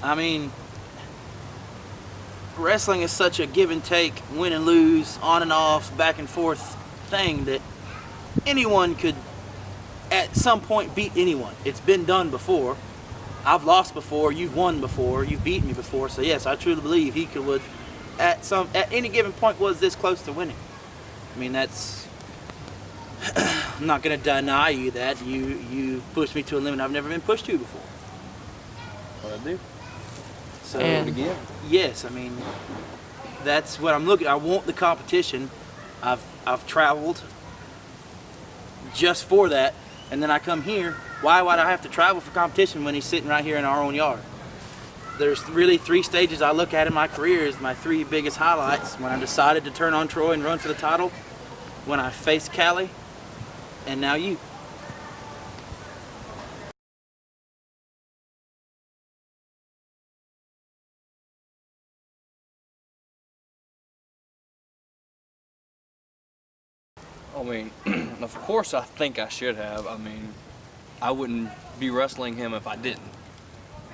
I mean, wrestling is such a give and take, win and lose, on and off, back and forth thing that anyone could at some point beat anyone. It's been done before. I've lost before, you've won before, you've beaten me before, so yes, I truly believe he would at any given point was this close to winning. I mean, that's I'm not gonna deny you that. You pushed me to a limit I've never been pushed to before. What I do. So again. Yes, I mean that's what I'm looking. I want the competition. I've traveled just for that, and then I come here. Why would I have to travel for competition when he's sitting right here in our own yard? There's really 3 stages I look at in my career as my 3 biggest highlights. When I decided to turn on Troy and run for the title, when I faced Callie, and now you. I mean, of course I think I should have. I mean, I wouldn't be wrestling him if I didn't.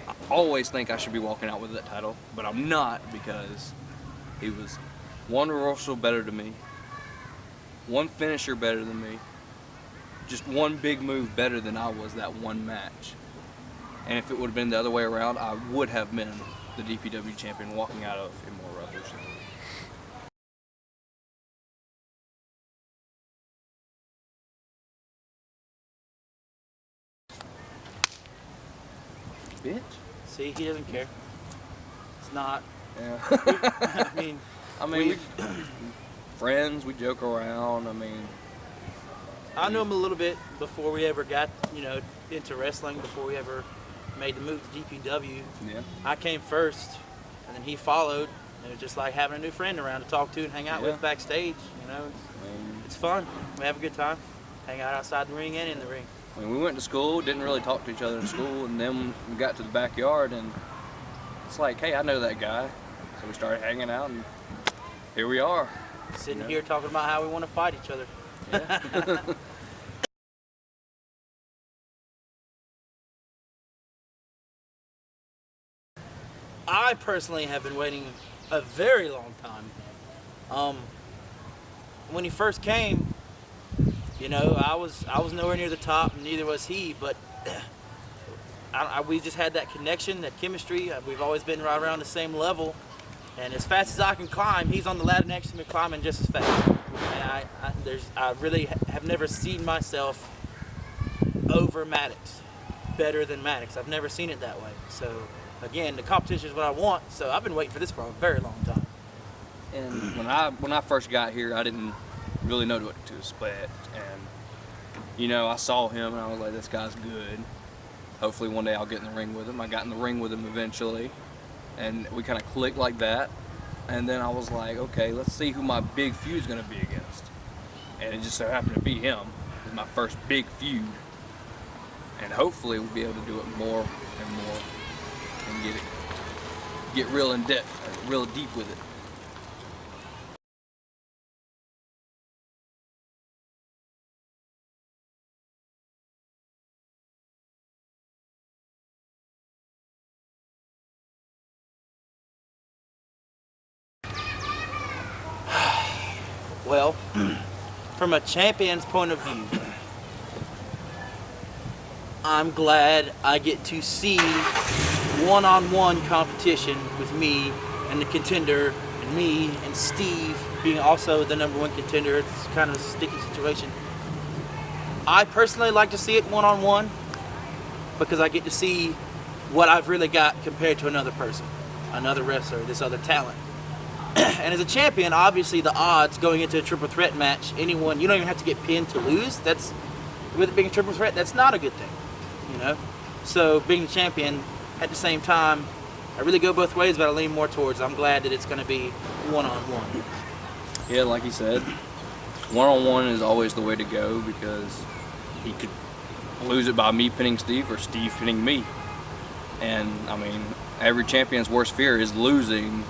I always think I should be walking out with that title, but I'm not, because he was one reversal better than me, one finisher better than me, just one big move better than I was that one match. And if it would have been the other way around, I would have been the DPW champion walking out of Immoral Revolution. Bitch. See, he doesn't care. It's not. Yeah. I mean, we friends, we joke around. I knew him a little bit before we ever got, into wrestling, before we ever made the move to DPW. Yeah. I came first, and then he followed. It was just like having a new friend around to talk to and hang out with backstage. It's fun. We have a good time. Hang out outside the ring and in the ring. I mean, we went to school, didn't really talk to each other in school, and then we got to the backyard, and it's like, hey, I know that guy. So we started hanging out, and here we are. Sitting here talking about how we want to fight each other. Yeah. I personally have been waiting a very long time. When he first came, I was nowhere near the top, and neither was he, but we just had that connection, that chemistry. We've always been right around the same level, and as fast as I can climb, he's on the ladder next to me climbing just as fast. And I really have never seen myself over Maddox, better than Maddox. I've never seen it that way. So again, the competition is what I want, so I've been waiting for this for a very long time. And when I first got here, I didn't really know what to expect, and I saw him and I was like, this guy's good. Hopefully one day I'll get in the ring with him. I got in the ring with him eventually, and we kind of clicked like that. And then I was like, okay, let's see who my big feud's gonna be against. And it just so happened to be him. It was my first big feud, and hopefully we'll be able to do it more and more and get real in depth, real deep with it. Well, from a champion's point of view, I'm glad I get to see one-on-one competition with me and the contender, and me and Steve being also the #1 contender. It's kind of a sticky situation. I personally like to see it one-on-one because I get to see what I've really got compared to another person, another wrestler, this other talent. And as a champion, obviously the odds going into a triple threat match, you don't even have to get pinned to lose. With it being a triple threat, that's not a good thing, So being the champion, at the same time, I really go both ways, but I lean more towards, I'm glad that it's going to be one-on-one. Yeah, like you said, one-on-one is always the way to go, because he could lose it by me pinning Steve or Steve pinning me. And every champion's worst fear is losing.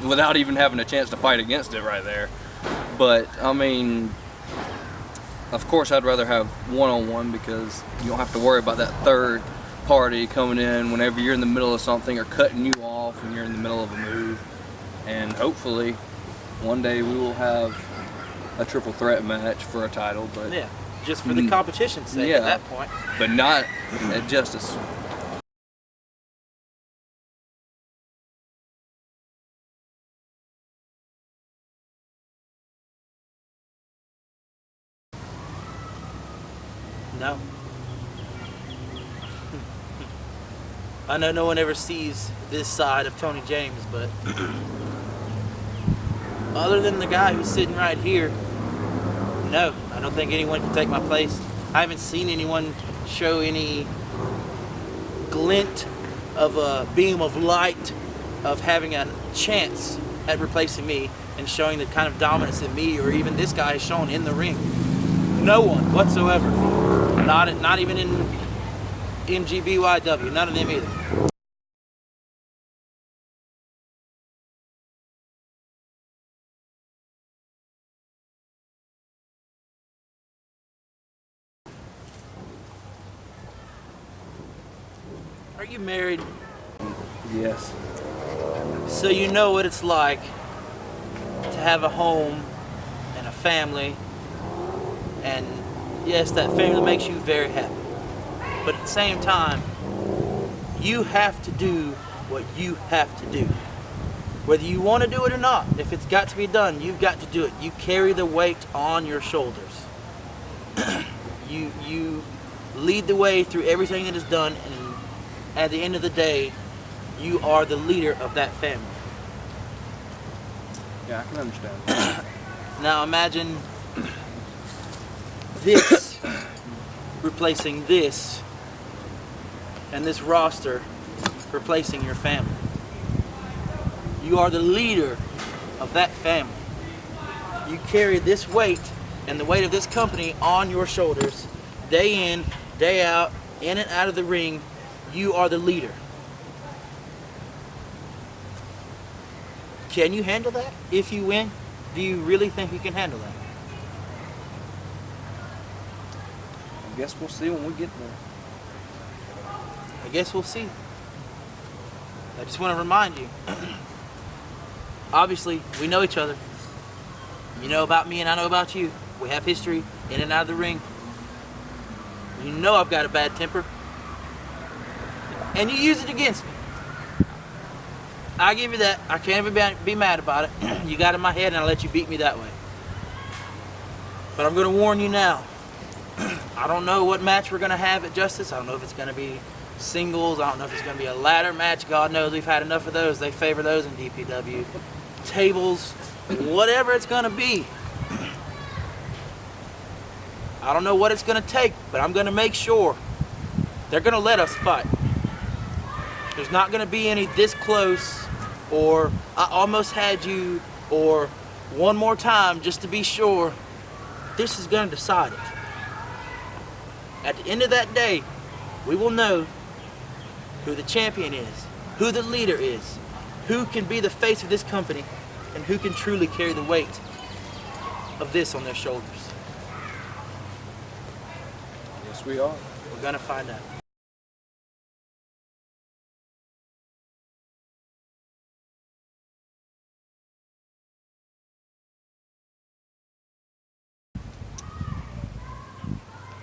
Without even having a chance to fight against it right there. But of course I'd rather have one-on-one, because you don't have to worry about that third party coming in whenever you're in the middle of something or cutting you off when you're in the middle of a move. And hopefully one day we will have a triple threat match for a title, but yeah, just for the competition's sake yeah, at that point. but not at Justice. No. I know no one ever sees this side of Tony James, but other than the guy who's sitting right here, no, I don't think anyone can take my place. I haven't seen anyone show any glint of a beam of light of having a chance at replacing me and showing the kind of dominance that me or even this guy has shown in the ring. No one whatsoever. Not even in GWC, none of them either. Are you married? Yes. So you know what it's like to have a home and a family, and yes, that family makes you very happy. But at the same time, you have to do what you have to do. Whether you want to do it or not, if it's got to be done, you've got to do it. You carry the weight on your shoulders. You lead the way through everything that is done, and at the end of the day, you are the leader of that family. Yeah, I can understand. Now imagine this replacing this, and this roster replacing your family. You are the leader of that family. You carry this weight and the weight of this company on your shoulders, day in, day out, in and out of the ring. You are the leader. Can you handle that if you win? Do you really think you can handle that? I guess we'll see when we get there. I guess we'll see. I just want to remind you, obviously, we know each other. You know about me and I know about you. We have history in and out of the ring. You know I've got a bad temper. And you use it against me. I give you that. I can't even be mad about it. You got in my head and I let you beat me that way. But I'm going to warn you now. I don't know what match we're going to have at Justice. I don't know if it's going to be singles. I don't know if it's going to be a ladder match. God knows we've had enough of those. They favor those in DPW. Tables, whatever it's going to be. I don't know what it's going to take, but I'm going to make sure they're going to let us fight. There's not going to be any this close, or I almost had you, or one more time just to be sure. This is going to decide it. At the end of that day, we will know who the champion is, who the leader is, who can be the face of this company, and who can truly carry the weight of this on their shoulders. Yes, we are. We're going to find out.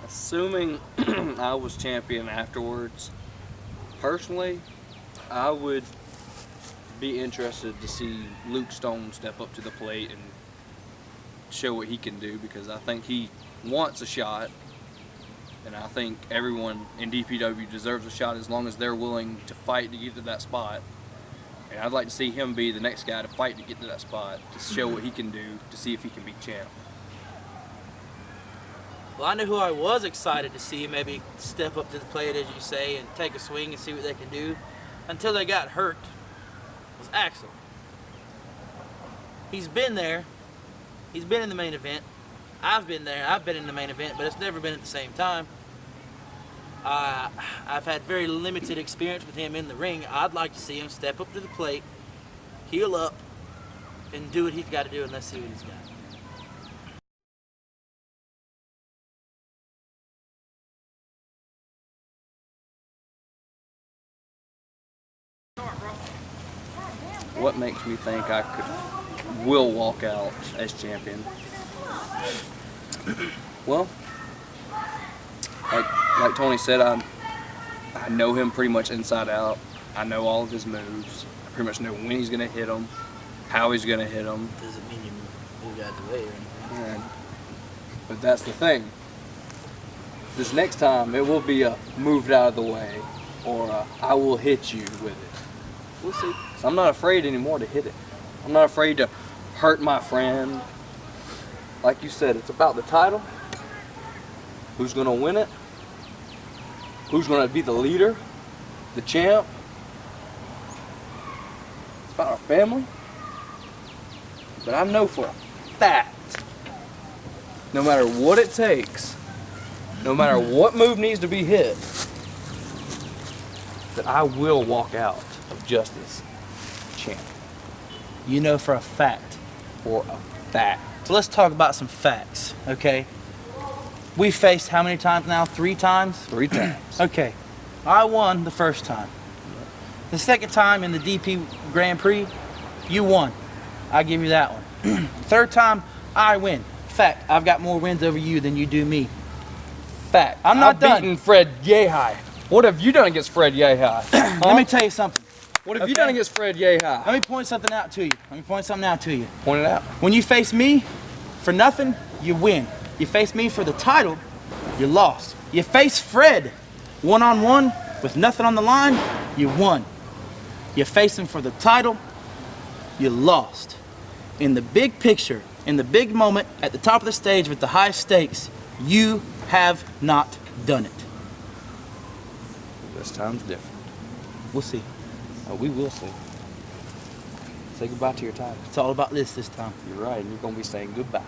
Assuming I was champion afterwards, personally, I would be interested to see Luke Stone step up to the plate and show what he can do, because I think he wants a shot, and I think everyone in DPW deserves a shot as long as they're willing to fight to get to that spot. And I'd like to see him be the next guy to fight to get to that spot, to show what he can do, to see if he can be champ. Well, I know who I was excited to see maybe step up to the plate, as you say, and take a swing and see what they can do until they got hurt, was Axel. He's been there. He's been in the main event. I've been there. I've been in the main event, but it's never been at the same time. I've had very limited experience with him in the ring. I'd like to see him step up to the plate, heal up, and do what he's got to do, and let's see what he's got. what makes me think I will walk out as champion? Well, like Tony said, I know him pretty much inside out. I know all of his moves. I pretty much know when he's gonna hit them, how he's gonna hit them. Doesn't mean you move out the way or anything. But that's the thing. This next time, it will be a moved out of the way, or a, I will hit you with it. We'll see. So I'm not afraid anymore to hit it. I'm not afraid to hurt my friend. Like you said, it's about the title. Who's gonna win it? Who's gonna be the leader? The champ? It's about our family. But I know for a fact, no matter what it takes, no matter what move needs to be hit, that I will walk out of Justice champion. You know for a fact. For a fact. So let's talk about some facts, okay? We faced how many times now? 3 times? 3 times. Okay. I won the first time. The second time in the DP Grand Prix, you won. I give you that one. Third time, I win. Fact, I've got more wins over you than you do me. Fact. I'm not I've done. beaten Fred Yehai. What have you done against Fred Yehai? Huh? Let me tell you something. What have you done against Fred Yehai? Let me point something out to you. Point it out. When you face me for nothing, you win. You face me for the title, you lost. You face Fred one-on-one with nothing on the line, you won. You face him for the title, you lost. In the big picture, in the big moment, at the top of the stage with the high stakes, you have not done it. This time's different. We'll see. Oh, we will see. Say goodbye to your title. It's all about this time. You're right, and you're gonna be saying goodbye.